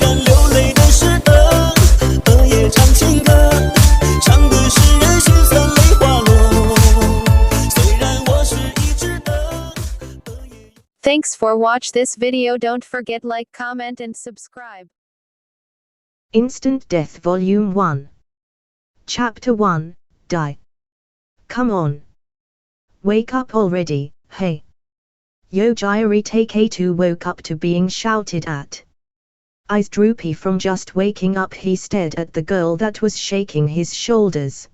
然流泪的是鹅也唱情歌，唱的是人心酸泪滑落。虽然我是一只鹅也。Thanks for watch this video. Don't forget like, comment and subscribe. Instant Death Volume 1 Chapter 1 Die. Come on. Wake up already, hey. Yogiri Takatou woke up to being shouted at. Eyes droopy from just waking up, he stared at the girl that was shaking his shoulders.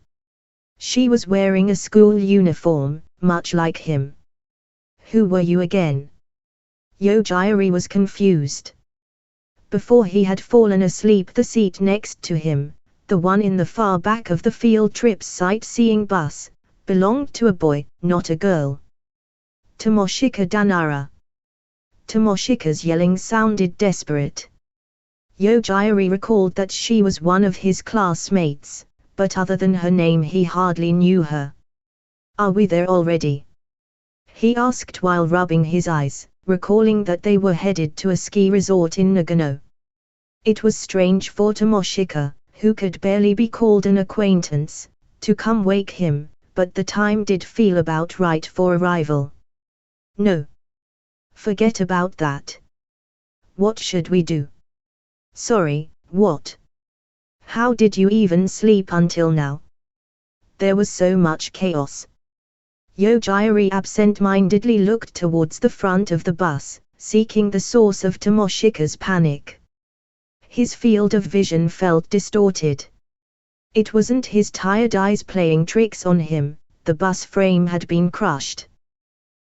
She was wearing a school uniform, much like him. Who were you again? Yogiri was confused. Before he had fallen asleep, the seat next to him, the one in the far back of the field trip's sightseeing bus, belonged to a boy, not a girl. Tomochika Dannoura. Tomochika's yelling sounded desperate. Yogiri recalled that she was one of his classmates, but other than her name he hardly knew her. Are we there already? He asked while rubbing his eyes, recalling that they were headed to a ski resort in Nagano. It was strange for Tomochika, who could barely be called an acquaintance, to come wake him, but the time did feel about right for arrival. No. Forget about that. What should we do? Sorry, what? How did you even sleep until now? There was so much chaos. Yogiri absent-mindedly looked towards the front of the bus, seeking the source of Tomochika's panic. His field of vision felt distorted. It wasn't his tired eyes playing tricks on him, the bus frame had been crushed.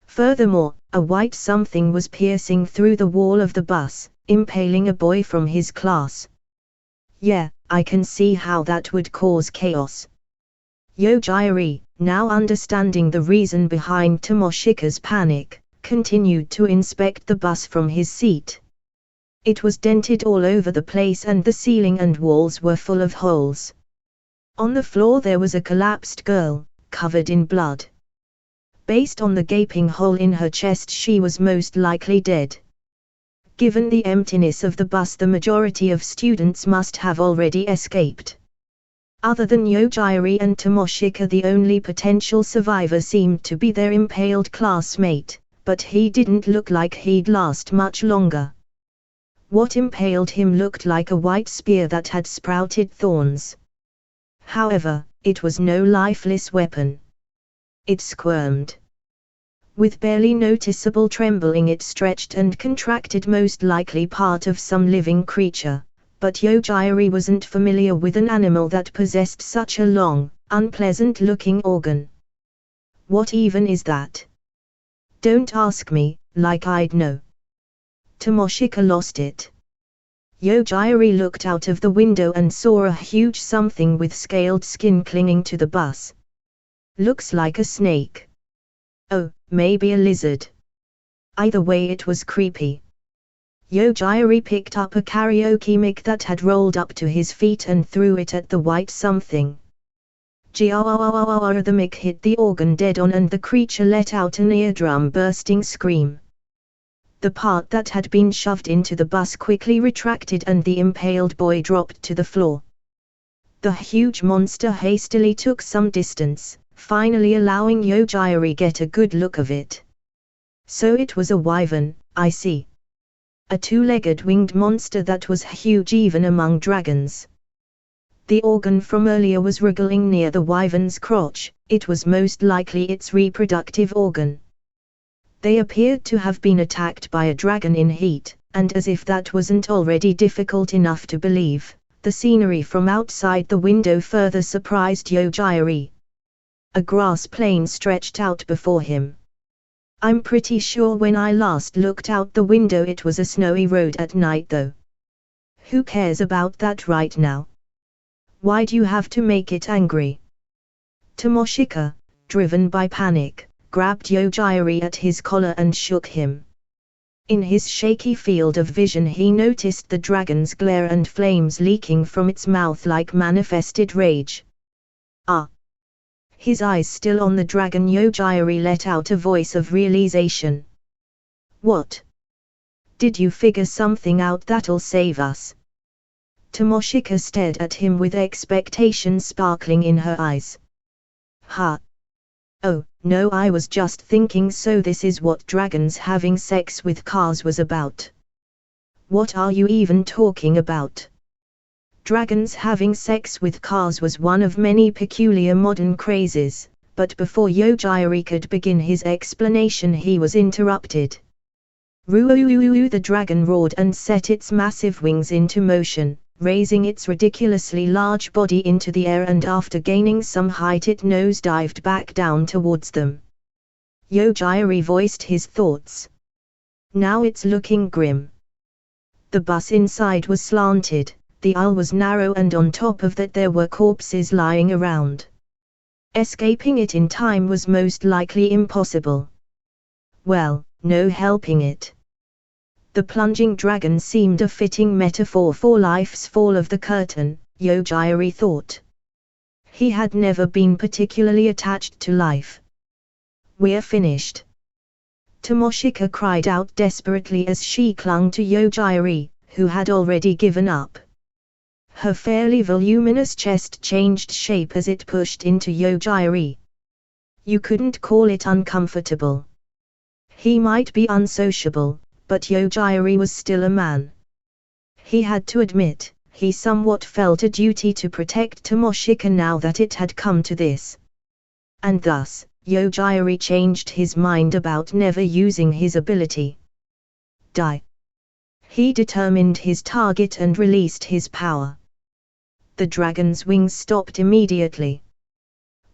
Furthermore, a white something was piercing through the wall of the bus, impaling a boy from his class. Yeah, I can see how that would cause chaos. Yogiri, now understanding the reason behind Tomochika's panic, continued to inspect the bus from his seat. It was dented all over the place and the ceiling and walls were full of holes. On the floor there was a collapsed girl, covered in blood. Based on the gaping hole in her chest, she was most likely dead. Given the emptiness of the bus, the majority of students must have already escaped. Other than Yogiri and Tomochika, the only potential survivor seemed to be their impaled classmate, but he didn't look like he'd last much longer. What impaled him looked like a white spear that had sprouted thorns. However, it was no lifeless weapon. It squirmed. With barely noticeable trembling it stretched and contracted, most likely part of some living creature, but Yogiri wasn't familiar with an animal that possessed such a long, unpleasant-looking organ. What even is that? Don't ask me, like I'd know. Tomochika lost it. Yogiri looked out of the window and saw a huge something with scaled skin clinging to the bus. Looks like a snake. Oh, maybe a lizard. Either way it was creepy. Yogiri picked up a karaoke mic that had rolled up to his feet and threw it at the white something. The mic hit the organ dead on and the creature let out an eardrum-bursting scream. The part that had been shoved into the bus quickly retracted and the impaled boy dropped to the floor. The huge monster hastily took some distance, finally allowing Yogiri get a good look of it. So it was a wyvern, I see. A two-legged winged monster that was huge even among dragons. The organ from earlier was wriggling near the wyvern's crotch. It was most likely its reproductive organ. They appeared to have been attacked by a dragon in heat, and as if that wasn't already difficult enough to believe, the scenery from outside the window further surprised Yogiri. A grass plain stretched out before him. I'm pretty sure when I last looked out the window it was a snowy road at night though. Who cares about that right now? Why'd you have to make it angry? Tomochika, driven by panic, grabbed Yogiri at his collar and shook him. In his shaky field of vision he noticed the dragon's glare and flames leaking from its mouth like manifested rage. Ah! His eyes still on the dragon, Yogiri let out a voice of realization. What? Did you figure something out that'll save us? Tomochika stared at him with expectation sparkling in her eyes. Ha! Oh, no, I was just thinking, so this is what dragons having sex with cars was about. What are you even talking about? Dragons having sex with cars was one of many peculiar modern crazes, but before Yogiri could begin his explanation he was interrupted. Roo-oo-oo-oo, the dragon roared and set its massive wings into motion, raising its ridiculously large body into the air, and after gaining some height it nosedived back down towards them. Yogiri voiced his thoughts. Now it's looking grim. The bus inside was slanted, the aisle was narrow, and on top of that there were corpses lying around. Escaping it in time was most likely impossible. Well, no helping it. The plunging dragon seemed a fitting metaphor for life's fall of the curtain, Yogiri thought. He had never been particularly attached to life. We're finished. Tomochika cried out desperately as she clung to Yogiri, who had already given up. Her fairly voluminous chest changed shape as it pushed into Yogiri. You couldn't call it uncomfortable. He might be unsociable, but Yogiri was still a man. He had to admit, he somewhat felt a duty to protect Tomochika now that it had come to this. And thus, Yogiri changed his mind about never using his ability. Die. He determined his target and released his power. The dragon's wings stopped immediately.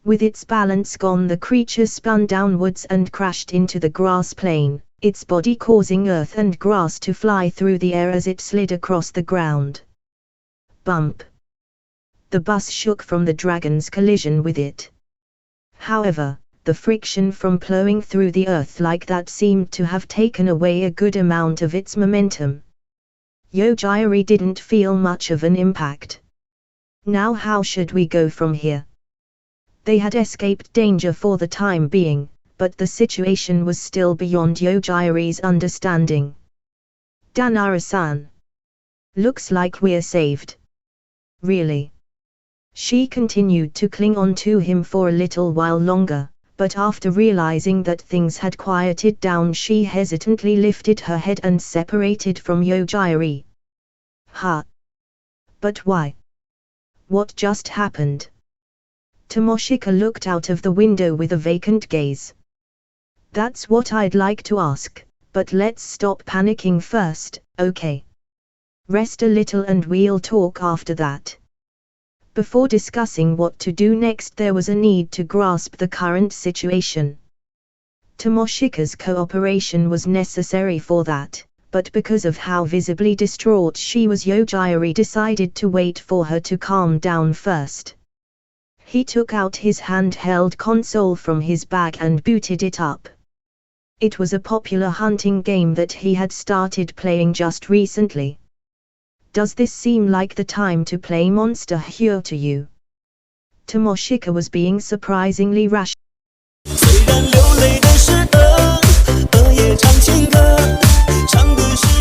With its balance gone, the creature spun downwards and crashed into the grass plain, its body causing earth and grass to fly through the air as it slid across the ground. Bump! The bus shook from the dragon's collision with it. However, the friction from plowing through the earth like that seemed to have taken away a good amount of its momentum. Yogiri didn't feel much of an impact. Now how should we go from here? They had escaped danger for the time being, but the situation was still beyond Yogiri's understanding. Dannoura-san. Looks like we're saved. Really? She continued to cling on to him for a little while longer, but after realizing that things had quieted down she hesitantly lifted her head and separated from Yogiri. Ha! But why? What just happened? Tomochika looked out of the window with a vacant gaze. That's what I'd like to ask, but let's stop panicking first, okay? Rest a little and we'll talk after that. Before discussing what to do next, there was a need to grasp the current situation. Tomochika's cooperation was necessary for that, but because of how visibly distraught she was, Yogiri decided to wait for her to calm down first. He took out his handheld console from his bag and booted it up. It was a popular hunting game that he had started playing just recently. Does this seem like the time to play Monster Hunter to you? Tomochika was being surprisingly rational. 虽然流泪的是鹅，鹅也唱情歌，唱的是